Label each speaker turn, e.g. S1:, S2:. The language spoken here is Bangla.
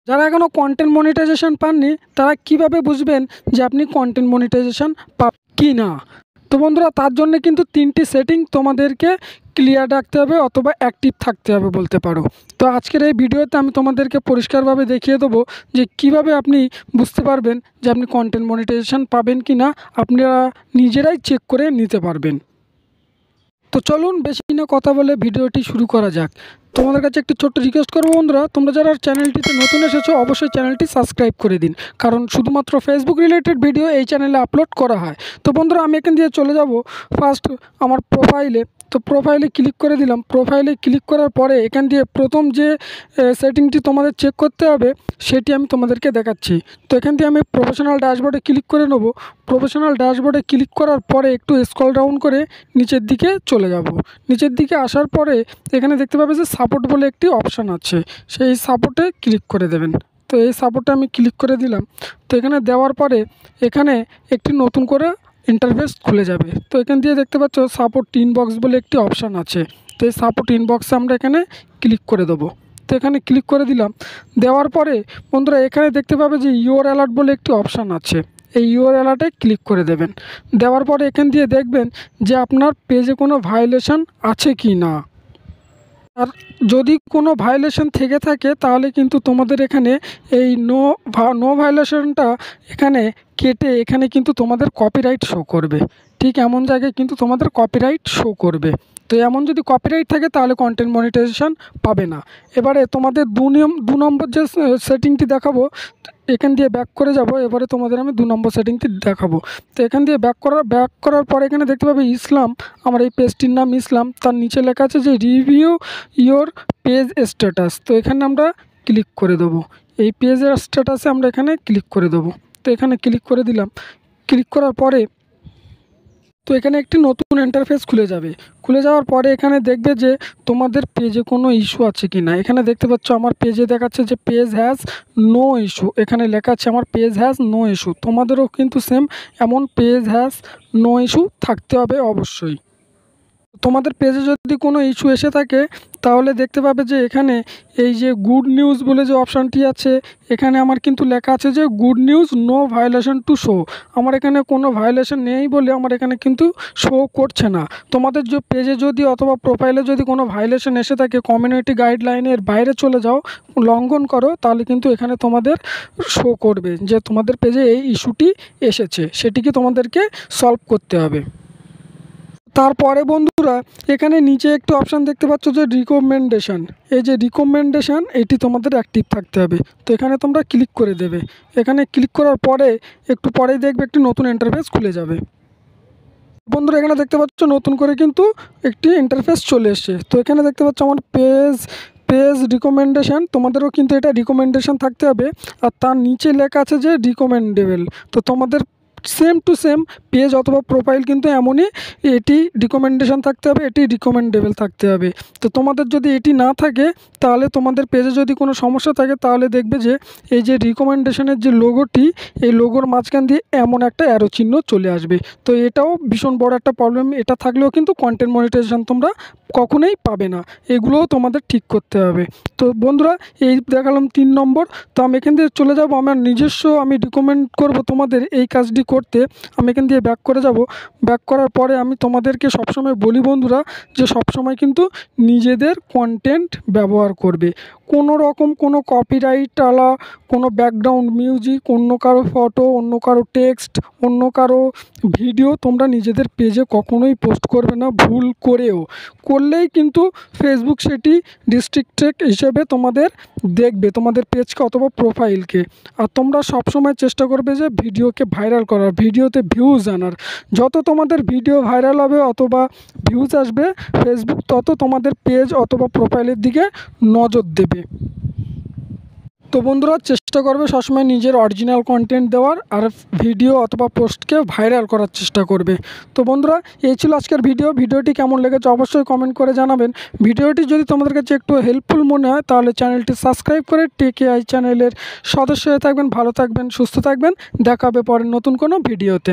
S1: যারা এখনও কন্টেন্ট মনিটাইজেশন পাননি তারা কিভাবে বুঝবেন যে আপনি কন্টেন্ট মনিটাইজেশন পাবেন কি না। তো বন্ধুরা, তার জন্য কিন্তু 3টি সেটিং তোমাদেরকে ক্লিয়ার রাখতে হবে অথবা অ্যাক্টিভ থাকতে হবে বলতে পারো। তো আজকের এই ভিডিওতে আমি তোমাদেরকে পরিষ্কারভাবে দেখিয়ে দেবো যে কিভাবে আপনি বুঝতে পারবেন যে আপনি কন্টেন্ট মনিটাইজেশন পাবেন কি না, আপনারা নিজেরাই চেক করে নিতে পারবেন। তো চলুন বেশি না কথা বলে ভিডিওটি শুরু করা যাক। তোমাদের কাছে একটি ছোট্ট রিকোয়েস্ট করবো বন্ধুরা, তোমরা যারা চ্যানেলটিতে নতুন এসেছো অবশ্যই চ্যানেলটি সাবস্ক্রাইব করে দিন, কারণ শুধুমাত্র ফেসবুক রিলেটেড ভিডিও এই চ্যানেলে আপলোড করা হয়। তো বন্ধুরা, আমি এখান দিয়ে চলে যাব ফার্স্ট আমার প্রোফাইলে। তো প্রোফাইলে ক্লিক করে দিলাম। প্রোফাইলে ক্লিক করার পরে এখান দিয়ে প্রথম যে সেটিংটি তোমাদের চেক করতে হবে সেটি আমি তোমাদেরকে দেখাচ্ছি। তো এখান দিয়ে আমি প্রফেশনাল ড্যাশবোর্ডে ক্লিক করে নেব। প্রফেশনাল ড্যাশবোর্ডে ক্লিক করার পরে একটু স্ক্রল ডাউন করে নিচের দিকে চলে যাব। নিচের দিকে আসার পরে এখানে দেখতে পাবে যে সাপোর্ট বলে একটি অপশান আছে, সেই সাপোর্টে ক্লিক করে দেবেন। তো এই সাপোর্টে আমি ক্লিক করে দিলাম। তো এখানে দেওয়ার পরে এখানে একটি নতুন করে ইন্টারফেস খুলে যাবে। তো এখান দিয়ে দেখতে পাচ্ছ সাপোর্ট ইনবক্স বলে একটি অপশান আছে। তো এই সাপোর্ট ইনবক্সে আমরা এখানে ক্লিক করে দেবো। তো এখানে ক্লিক করে দিলাম। দেওয়ার পরে বন্ধুরা এখানে দেখতে পাবে যে ইওর অ্যালার্ট বলে একটি অপশান আছে, এই ইওর অ্যালার্টে ক্লিক করে দেবেন। দেওয়ার পরে এখান দিয়ে দেখবেন যে আপনার পেজে কোনো ভায়োলেশন আছে কি না। আর যদি কোনো ভায়োলেশন থেকে থাকে তাহলে কিন্তু তোমাদের এখানে এই নো ভায়োলেশনটা এখানে কেটে এখানে কিন্তু তোমাদের কপিরাইট শো করবে। ঠিক এমন জায়গায় কিন্তু তোমাদের কপিরাইট শো করবে। তো এমন যদি কপিরাইট থাকে তাহলে কন্টেন্ট মনিটাইজেশন পাবে না। এবারে তোমাদের দু নম্বর যে সেটিংটি দেখাবো, এখান দিয়ে ব্যাক করে যাব। এবারে তোমাদের আমি 2 নম্বর সেটিংটি দেখাবো। তো এখান দিয়ে ব্যাক করার পরে এখানে দেখতে পাবে ইসলাম, আমার এই পেজটির নাম ইসলাম, তার নিচে লেখা আছে যে রিভিউ ইওর পেজ স্ট্যাটাস। তো এখানে আমরা ক্লিক করে দেবো। এই পেজের স্ট্যাটাসে আমরা এখানে ক্লিক করে দেবো। তো এখানে ক্লিক করে দিলাম। ক্লিক করার পরে তো এখানে একটি নতুন ইন্টারফেস খুলে যাবে। খুলে যাওয়ার পরে এখানে দেখবে যে তোমাদের পেজে কোনো ইস্যু আছে কি না। এখানে দেখতে পাচ্ছ আমার পেজে দেখাচ্ছে যে পেজ হ্যাজ নো ইস্যু, এখানে লেখা আছে আমার পেজ হ্যাজ নো ইস্যু। তোমাদেরও কিন্তু সেম এমন পেজ হ্যাজ নো ইস্যু থাকতে হবে অবশ্যই। তোমাদের পেজে যদি কোনো ইস্যু এসে থাকে তাহলে দেখতে পাবে যে এখানে এই যে গুড নিউজ বলে যে অপশানটি আছে, এখানে আমার কিন্তু লেখা আছে যে good news no violation to show. আমার এখানে কোনো ভায়োলেশন নেই বলে আমার এখানে কিন্তু শো করছে না। তোমাদের যে পেজে যদি অথবা প্রোফাইলে যদি কোনো ভায়োলেশন এসে থাকে, কমিউনিটি গাইডলাইনের বাইরে চলে যাও, লঙ্ঘন করো, তাহলে কিন্তু এখানে তোমাদের শো করবে যে তোমাদের পেজে এই ইস্যুটি এসেছে, সেটিকে তোমাদেরকে সলভ করতে হবে। তারপরে বন্ধুরা এখানে নিচে একটু অপশান দেখতে পাচ্ছ যে রিকমেন্ডেশন, এই যে রিকমেন্ডেশন এটি তোমাদের অ্যাক্টিভ থাকতে হবে। তো এখানে তোমরা ক্লিক করে দেবে। এখানে ক্লিক করার পরে একটু পরেই দেখবে একটি নতুন ইন্টারফেস খুলে যাবে। বন্ধুরা এখানে দেখতে পাচ্ছ নতুন করে কিন্তু একটি ইন্টারফেস চলে এসছে। তো এখানে দেখতে পাচ্ছ আমার পেজ রিকমেন্ডেশন, তোমাদেরও কিন্তু এটা রিকমেন্ডেশন থাকতে হবে। আর তার নিচে লেখা আছে যে রিকমেন্ডেবল। তো তোমাদের সেম টু সেম পেজ অথবা প্রোফাইল কিন্তু এমনই, এটি রিকমেন্ডেশন থাকতে হবে, এটি রিকমেন্ডেবল থাকতে হবে। তো তোমাদের যদি এটি না থাকে তাহলে তোমাদের পেজে যদি কোনো সমস্যা থাকে তাহলে দেখবে যে এই যে রিকমেন্ডেশনের যে লোগোটি, এই লোগোর মাঝখান দিয়ে এমন একটা অ্যারো চিহ্ন চলে আসবে। তো এটাও ভীষণ বড় একটা প্রবলেম। এটা থাকলেও কিন্তু কন্টেন্ট মনিটাইজেশন তোমরা কখনোই পাবে না, এগুলোও তোমাদের ঠিক করতে হবে। তো বন্ধুরা এই দেখালাম 3 নম্বর। তো আমি এখান দিয়ে চলে যাব, আমার নিজস্ব আমি রিকমেন্ড করব তোমাদের এই কাজটি করতে। আমি এখান দিয়ে ব্যাক করে যাব। ব্যাক করার পরে আমি তোমাদেরকে সবসময় বলি বন্ধুরা যে সবসময় কিন্তু নিজেদের কন্টেন্ট ব্যবহার করবে। কোনো রকম কোনো কপিরাইটওয়ালা কোনো ব্যাকগ্রাউন্ড মিউজিক, অন্য কারো ফটো, অন্য কারো টেক্সট, অন্য কারো ভিডিও তোমরা নিজেদের পেজে কখনোই পোস্ট করবে না, ভুল করেও। করলেই কিন্তু ফেসবুক সেটি রিস্ট্রিক্টেড হিসেবে তোমাদের দেখবে, তোমাদের পেজকে অথবা প্রোফাইলকে। আর তোমরা সবসময় চেষ্টা করবে যে ভিডিওকে ভাইরাল করার, ভিডিওতে ভিউজ আনার। যত তোমাদের ভিডিও ভাইরাল হবে অথবা ভিউজ আসবে, ফেসবুক তত তোমাদের পেজ অথবা প্রোফাইলের দিকে নজর দেবে। তো বন্ধুরা চেষ্টা করবে সবসময় নিজের অরিজিনাল কন্টেন্ট দেওয়ার, আর ভিডিও অথবা পোস্টকে ভাইরাল করার চেষ্টা করবে। তো বন্ধুরা এই ছিল আজকের ভিডিওটি কেমন লেগেছে অবশ্যই কমেন্ট করে জানাবেন। ভিডিওটি যদি তোমাদের কাছে একটু হেল্পফুল মনে হয় তাহলে চ্যানেলটি সাবস্ক্রাইব করে টেকএআই চ্যানেলের সদস্য হয়ে থাকবেন। ভালো থাকবেন, সুস্থ থাকবেন, দেখা হবে পরের নতুন কোনো ভিডিওতে।